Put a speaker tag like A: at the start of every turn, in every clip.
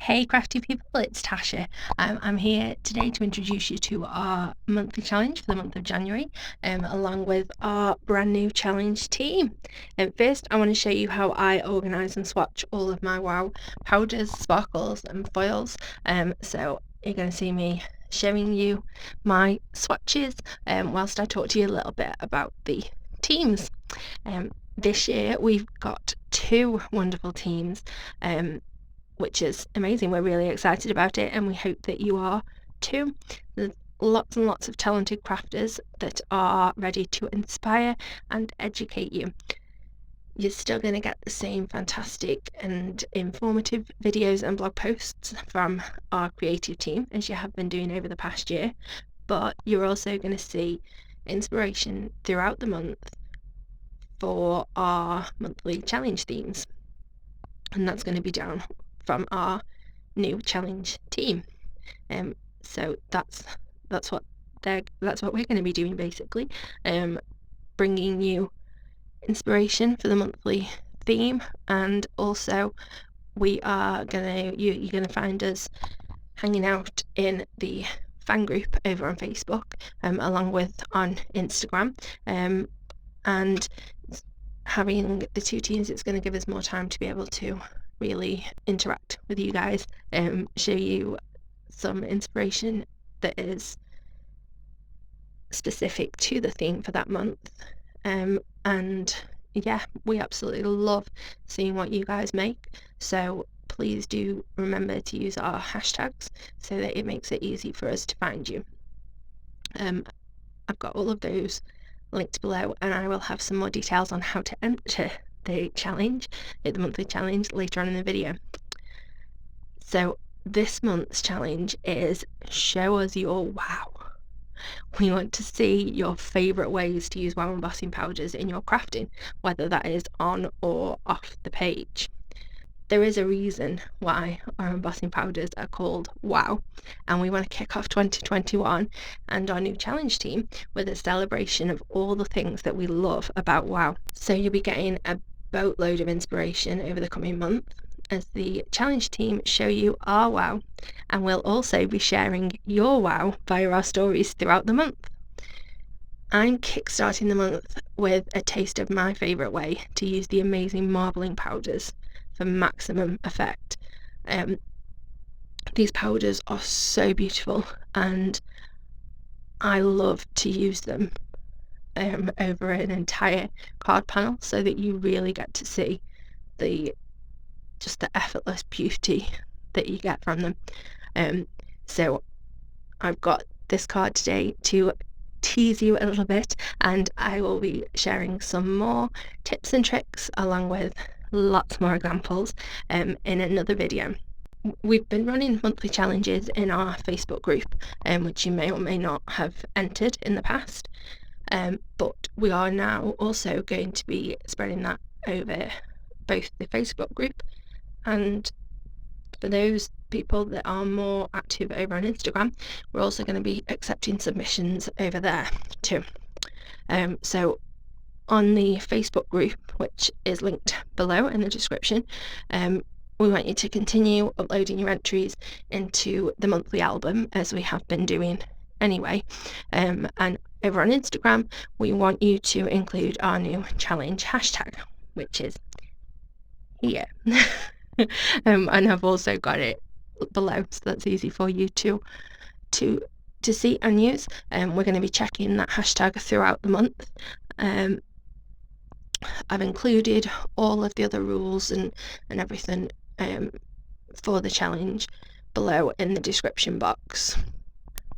A: Hey crafty people, it's Tasha. I'm here today to introduce you to our monthly challenge for the month of January, along with our brand new challenge team. First, I want to show you how I organise and swatch all of my WOW powders, sparkles and foils. So you're going to see me showing you my swatches whilst I talk to you a little bit about the teams. This year we've got two wonderful teams, which is amazing. We're really excited about it and we hope that you are too. There's lots and lots of talented crafters that are ready to inspire and educate you. You're still going to get the same fantastic and informative videos and blog posts from our creative team as you have been doing over the past year, but you're also going to see inspiration throughout the month for our monthly challenge themes, and that's going to be down from our new challenge team. So that's what we're going to be doing, basically, bringing you inspiration for the monthly theme, and also you're gonna find us hanging out in the fan group over on Facebook, along with on Instagram, and having the two teams, it's going to give us more time to be able to really interact with you guys, show you some inspiration that is specific to the theme for that month, and yeah, we absolutely love seeing what you guys make, so please do remember to use our hashtags so that it makes it easy for us to find you. I've got all of those linked below, and I will have some more details on how to enter the monthly challenge later on in the video. So this month's challenge is show us your wow. We want to see your favourite ways to use WOW embossing powders in your crafting, whether that is on or off the page. There is a reason why our embossing powders are called WOW, and we want to kick off 2021 and our new challenge team with a celebration of all the things that we love about WOW. So you'll be getting a boatload of inspiration over the coming month as the challenge team show you our WOW, and we'll also be sharing your WOW via our stories throughout the month. I'm kickstarting the month with a taste of my favourite way to use the amazing marbling powders for maximum effect. These powders are so beautiful and I love to use them over an entire card panel so that you really get to see the effortless beauty that you get from them. So I've got this card today to tease you a little bit, and I will be sharing some more tips and tricks along with lots more examples in another video. We've been running monthly challenges in our Facebook group, which you may or may not have entered in the past, but we are now also going to be spreading that over both the Facebook group, and for those people that are more active over on Instagram, we're also going to be accepting submissions over there too. So on the Facebook group, which is linked below in the description, we want you to continue uploading your entries into the monthly album as we have been doing anyway, and over on Instagram we want you to include our new challenge hashtag, which is here. And I've also got it below, so that's easy for you to see and use. We're going to be checking that hashtag throughout the month. I've included all of the other rules and everything for the challenge below in the description box.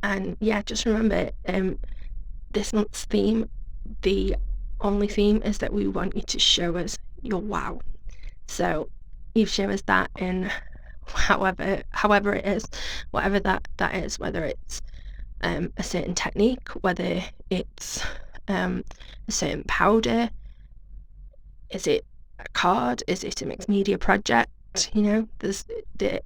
A: And yeah, just remember, this month's theme, the only theme, is that we want you to show us your wow. So you show us that in however it is, whatever that is, whether it's a certain technique, whether it's a certain powder, is it a card, is it a mixed media project, there's the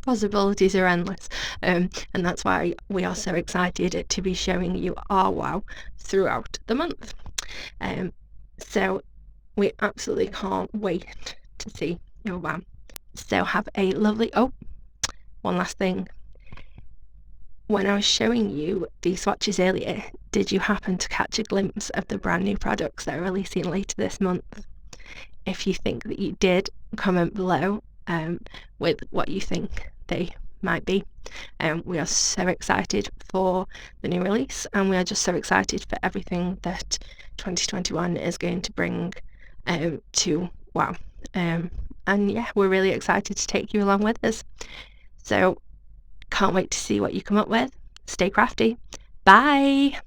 A: possibilities are endless, and that's why we are so excited to be showing you our wow throughout the month. So we absolutely can't wait to see your wow. So have a lovely, one last thing. When I was showing you these swatches earlier, did you happen to catch a glimpse of the brand new products that are releasing later this month? If you think that you did, comment below with what you think they might be. We are so excited for the new release, and we are just so excited for everything that 2021 is going to bring to WOW. And yeah, we're really excited to take you along with us. So can't wait to see what you come up with. Stay crafty. Bye!